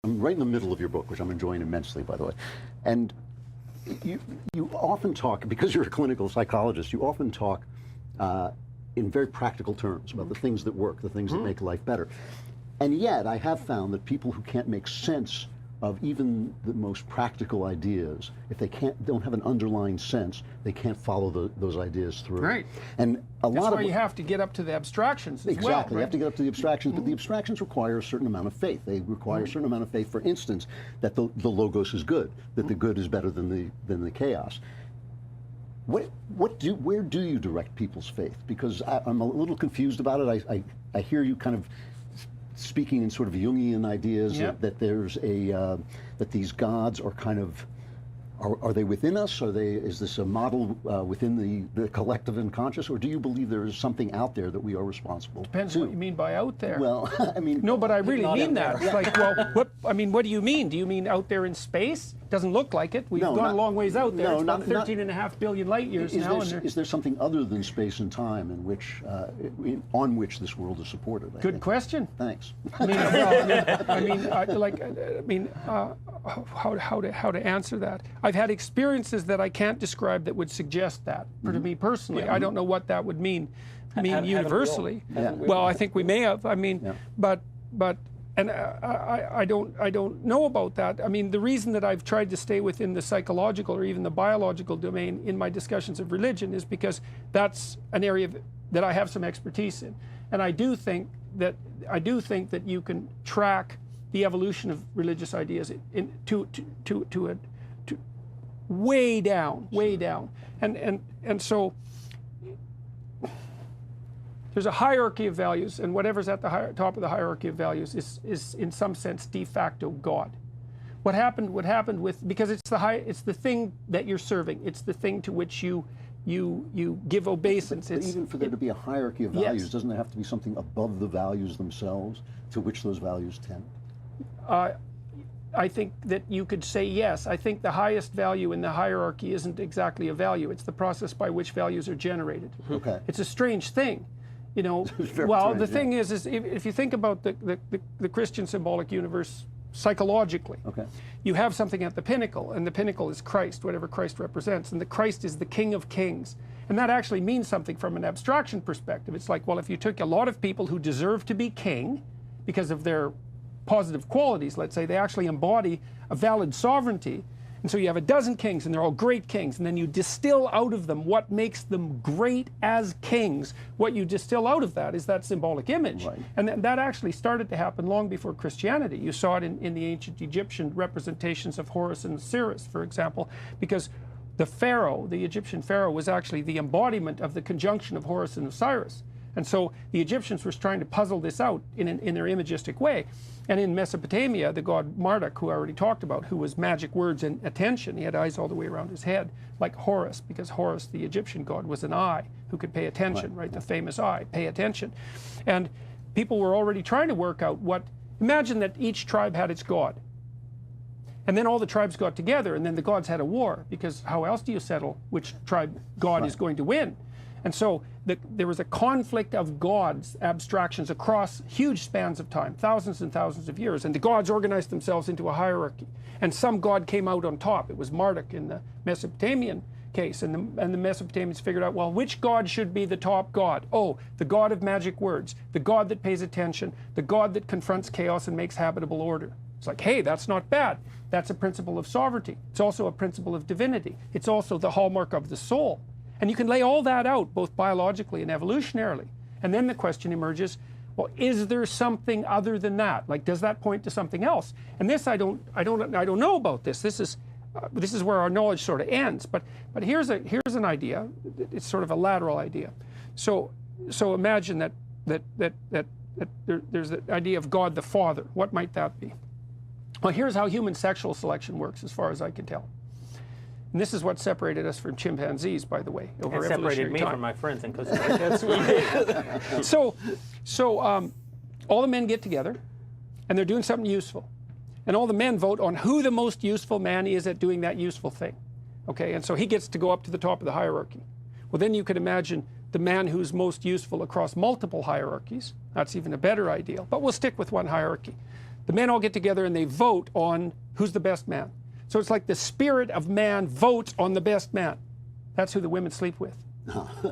I'm right in the middle of your book, which I'm enjoying immensely, by the way. And you often talk, because you're a clinical psychologist, you often talk in very practical terms about the things that work, the things that make life better. And yet, I have found that people who can't make sense of even the most practical ideas, if they don't have an underlying sense, they can't follow those ideas through. Right. And that's why you have to get up to the abstractions as well. Exactly. You have to get up to the abstractions, but the abstractions require a certain amount of faith. They require a certain amount of faith, for instance, that the logos is good, that the good is better than the chaos. Where do you direct people's faith? Because I'm a little confused about it. I hear you kind of speaking in sort of Jungian ideas, that there's that these gods are kind of, are they within us? Is this a model within the collective unconscious, or do you believe there is something out there that we are responsible? Depends what you mean by out there. Well, I mean, no, but I really mean that. It's like, well, what do you mean? Do you mean out there in space? Doesn't look like it. We've gone a long ways out there. It's about 13.5 billion light years now. Is there something other than space and time in which, on which this world is supported? Good question. Thanks. How to answer that? I've had experiences that I can't describe that would suggest that. For to me personally, I don't know what that would mean universally. Well, I think we may have. But. And I don't know about that. I mean, the reason that I've tried to stay within the psychological or even the biological domain in my discussions of religion is because that's an area that I have some expertise in. And I do think that you can track the evolution of religious ideas to way down. And so there's a hierarchy of values, and whatever's at the top of the hierarchy of values is in some sense de facto God. What happened with, because it's the thing that you're serving, it's the thing to which you give obeisance. But even for there to be a hierarchy of values, doesn't there have to be something above the values themselves to which those values tend? I think that you could say yes. I think the highest value in the hierarchy isn't exactly a value. It's the process by which values are generated. Okay. It's a strange thing. Well, strange, the thing is if you think about the Christian symbolic universe psychologically, you have something at the pinnacle, and the pinnacle is Christ, whatever Christ represents, and the Christ is the King of Kings. And that actually means something from an abstraction perspective. It's like, well, if you took a lot of people who deserve to be king because of their positive qualities, let's say, they actually embody a valid sovereignty. And so you have a dozen kings, and they're all great kings, and then you distill out of them what makes them great as kings. What you distill out of that is that symbolic image. Right. And that actually started to happen long before Christianity. You saw it in the ancient Egyptian representations of Horus and Osiris, for example, because the pharaoh, the Egyptian pharaoh, was actually the embodiment of the conjunction of Horus and Osiris. And so the Egyptians were trying to puzzle this out in their imagistic way. And in Mesopotamia, the god Marduk, who I already talked about, who was magic words and attention, he had eyes all the way around his head, like Horus, because Horus, the Egyptian god, was an eye who could pay attention, right? The famous eye, pay attention. And people were already trying to work out imagine that each tribe had its god. And then all the tribes got together, and then the gods had a war, because how else do you settle which tribe god is going to win? And so there was a conflict of gods, abstractions across huge spans of time, thousands and thousands of years. And the gods organized themselves into a hierarchy. And some god came out on top. It was Marduk in the Mesopotamian case. And the Mesopotamians figured out, well, which god should be the top god? Oh, the god of magic words, the god that pays attention, the god that confronts chaos and makes habitable order. It's like, hey, that's not bad. That's a principle of sovereignty. It's also a principle of divinity. It's also the hallmark of the soul. And you can lay all that out, both biologically and evolutionarily. And then the question emerges, well, is there something other than that? Like, does that point to something else? And this, I don't know about this. This is where our knowledge sort of ends. But here's an idea. It's sort of a lateral idea. So imagine that there's the idea of God the Father. What might that be? Well, here's how human sexual selection works, as far as I can tell. And this is what separated us from chimpanzees, by the way, over evolutionary time. Separated me from my friends in Costa Rica. That's what we did. So all the men get together, and they're doing something useful. And all the men vote on who the most useful man is at doing that useful thing. Okay, and so he gets to go up to the top of the hierarchy. Well, then you could imagine the man who's most useful across multiple hierarchies. That's even a better ideal, but we'll stick with one hierarchy. The men all get together and they vote on who's the best man. So it's like the spirit of man votes on the best man. That's who the women sleep with.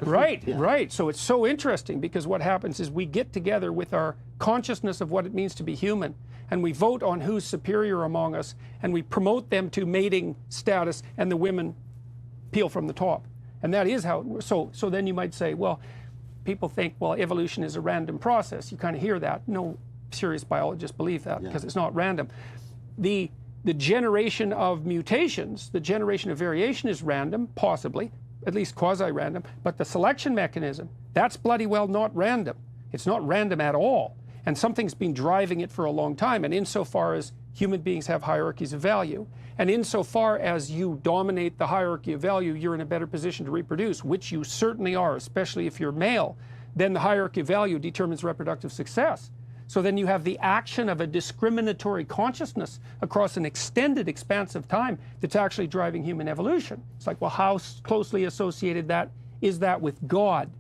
Right, yeah. Right. So it's so interesting because what happens is we get together with our consciousness of what it means to be human, and we vote on who's superior among us, and we promote them to mating status, and the women peel from the top. And that is how it works. So then you might say, well, people think, well, evolution is a random process. You kind of hear that. No serious biologists believe that because it's not random. The generation of mutations, the generation of variation is random, possibly, at least quasi-random, but the selection mechanism, that's bloody well not random. It's not random at all. And something's been driving it for a long time. And insofar as human beings have hierarchies of value, and insofar as you dominate the hierarchy of value, you're in a better position to reproduce, which you certainly are, especially if you're male, then the hierarchy of value determines reproductive success. So then you have the action of a discriminatory consciousness across an extended expanse of time that's actually driving human evolution. It's like, well, how closely associated is that with God?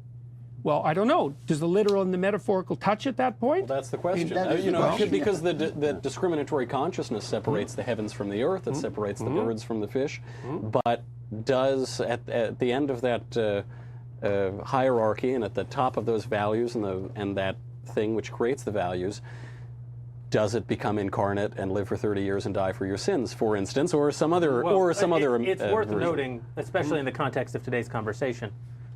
Well, I don't know. Does the literal and the metaphorical touch at that point? Well, that's the question. Because the discriminatory consciousness separates the heavens from the earth, it separates the birds from the fish, but does, at the end of that hierarchy and at the top of those values and that thing which creates the values, does it become incarnate and live for 30 years and die for your sins, for instance, or some other It's worth noting, especially in the context of today's conversation,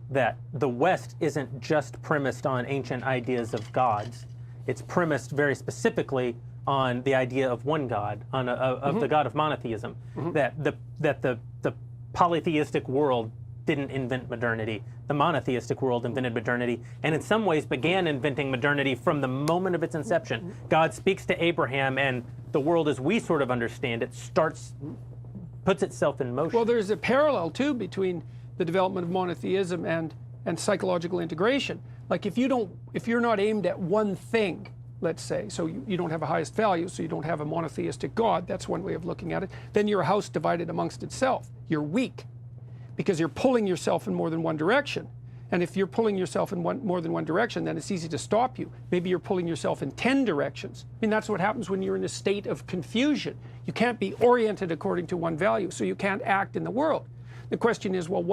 that the West isn't just premised on ancient ideas of gods. It's premised very specifically on the idea of one God, of the God of monotheism. That the polytheistic world didn't invent modernity. The monotheistic world invented modernity, and in some ways began inventing modernity from the moment of its inception. God speaks to Abraham, and the world as we sort of understand it puts itself in motion. Well, there's a parallel too between the development of monotheism and psychological integration. Like if you're not aimed at one thing, let's say, so you don't have a highest value, so you don't have a monotheistic God, that's one way of looking at it, then you're a house divided amongst itself. You're weak because you're pulling yourself in more than one direction. And if you're pulling yourself in more than one direction, then it's easy to stop you. Maybe you're pulling yourself in 10 directions. I mean, that's what happens when you're in a state of confusion. You can't be oriented according to one value, so you can't act in the world. The question is, well,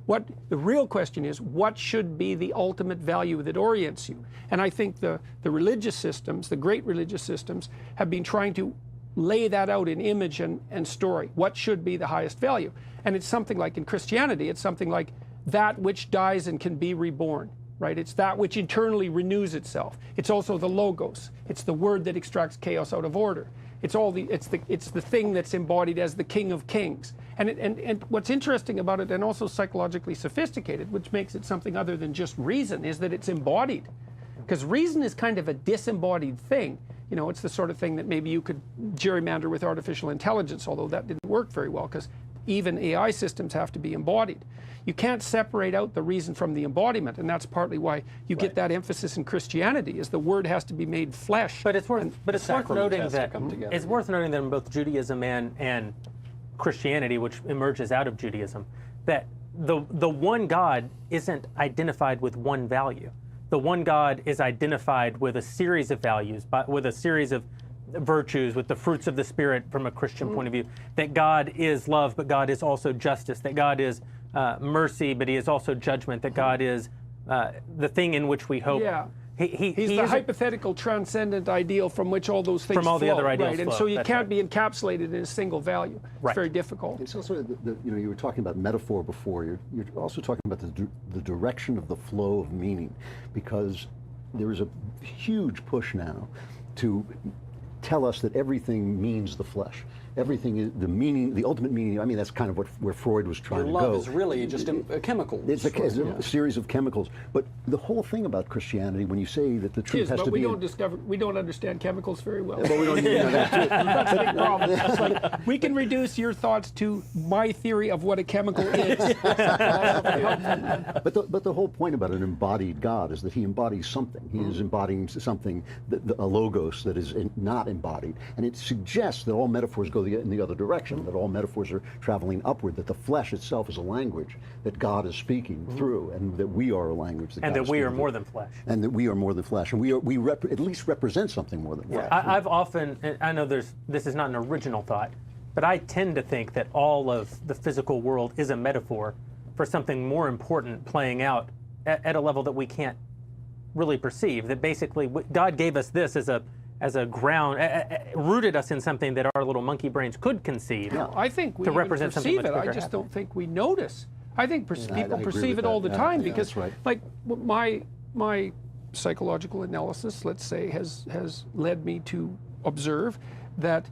the real question is, what should be the ultimate value that orients you? And I think the religious systems, the great religious systems, have been trying to lay that out in image and story. What should be the highest value? And it's something like, in Christianity, it's something like that which dies and can be reborn, right? It's that which internally renews itself. It's also the logos. It's the word that extracts chaos out of order. It's the thing that's embodied as the King of Kings. And what's interesting about it, and also psychologically sophisticated, which makes it something other than just reason, is that it's embodied. Because reason is kind of a disembodied thing. You know, it's the sort of thing that maybe you could gerrymander with artificial intelligence, although that didn't work very well, because even AI systems have to be embodied. You can't separate out the reason from the embodiment, and that's partly why you get that emphasis in Christianity, is the word has to be made flesh. But it's worth noting that in both Judaism and Christianity, which emerges out of Judaism, that the one God isn't identified with one value. The one God is identified with a series of values, with a series of virtues, with the fruits of the Spirit from a Christian point of view. That God is love, but God is also justice. That God is mercy, but He is also judgment. That God is the thing in which we hope. Yeah. He's the hypothetical transcendent ideal from which all those things from all flow, the other ideals right? And so you can't be encapsulated in a single value. It's very difficult. It's also, you were talking about metaphor before. You're also talking about the direction of the flow of meaning, because there is a huge push now to tell us that everything means the flesh. Everything is the meaning, the ultimate meaning. I mean, that's kind of where Freud was trying to go. Love is really just a chemical. It's a series of chemicals. But the whole thing about Christianity, when you say that the truth has to be... we don't understand chemicals very well. But we don't even know that too. That's a big problem. It's like, we can reduce your thoughts to my theory of what a chemical is. But the whole point about an embodied God is that He embodies something. He is embodying something, a logos that is not embodied. And it suggests that all metaphors go in the other direction, that all metaphors are traveling upward, that the flesh itself is a language that God is speaking through, and that we are a language that And God that is we speaking are through. more than flesh. And that we are more than flesh. And at least represent something more than flesh. I've often, and I know this is not an original thought, but I tend to think that all of the physical world is a metaphor for something more important playing out at a level that we can't really perceive. That basically God gave us this as a ground, rooted us in something that our little monkey brains could conceive. No, I think we to even represent something perceive much it. I bigger just happening. don't think we notice. I think people I agree perceive with it all that. the Yeah, time yeah, because, that's right. like, my psychological analysis, let's say, has led me to observe that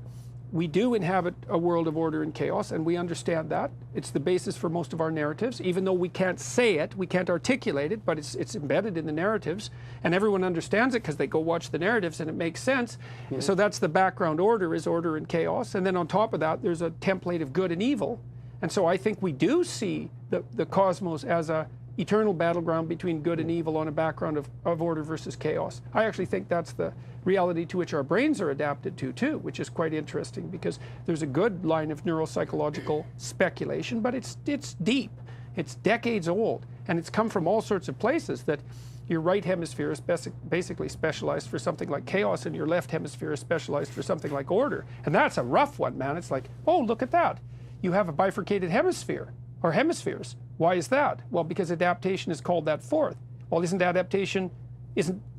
we do inhabit a world of order and chaos, and we understand that. It's the basis for most of our narratives, even though we can't say it, we can't articulate it, but it's embedded in the narratives, and everyone understands it because they go watch the narratives and it makes sense. So that's the background order, is order and chaos, and then on top of that, there's a template of good and evil. And so I think we do see the cosmos as a eternal battleground between good and evil on a background of order versus chaos. I actually think that's the reality to which our brains are adapted to too, which is quite interesting because there's a good line of neuropsychological speculation, but it's deep. It's decades old, and it's come from all sorts of places. That your right hemisphere is basically specialized for something like chaos, and your left hemisphere is specialized for something like order. And that's a rough one, man. It's like, oh, look at that. You have a bifurcated hemisphere, or hemispheres. Why is that? Well, because adaptation has called that forth. Well, isn't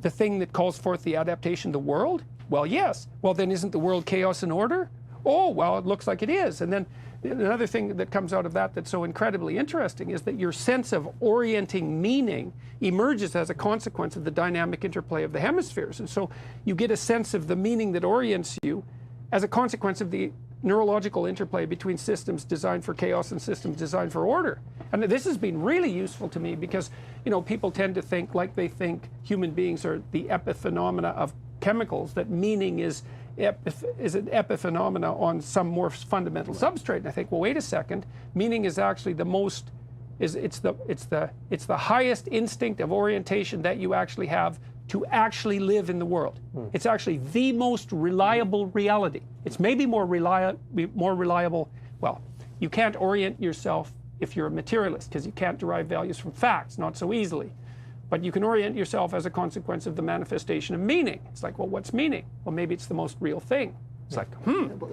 the thing that calls forth the adaptation the world? Well, yes. Well, then isn't the world chaos and order? Oh, well, it looks like it is. And then another thing that comes out of that that's so incredibly interesting is that your sense of orienting meaning emerges as a consequence of the dynamic interplay of the hemispheres. And so you get a sense of the meaning that orients you as a consequence of the neurological interplay between systems designed for chaos and systems designed for order. And this has been really useful to me because, people tend to think, like they think human beings are the epiphenomena of chemicals, that meaning is an epiphenomena on some more fundamental substrate. And I think, well, wait a second, meaning is actually it's the highest instinct of orientation that you actually have to actually live in the world. It's actually the most reliable reality. It's maybe more reliable. Well, you can't orient yourself if you're a materialist because you can't derive values from facts, not so easily. But you can orient yourself as a consequence of the manifestation of meaning. It's like, well, what's meaning? Well, maybe it's the most real thing. It's like,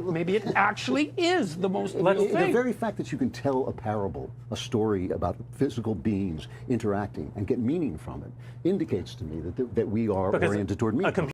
maybe it actually is the most real The thing. very fact that you can tell a parable, a story about physical beings interacting and get meaning from it, indicates to me that we are Because oriented toward meaning.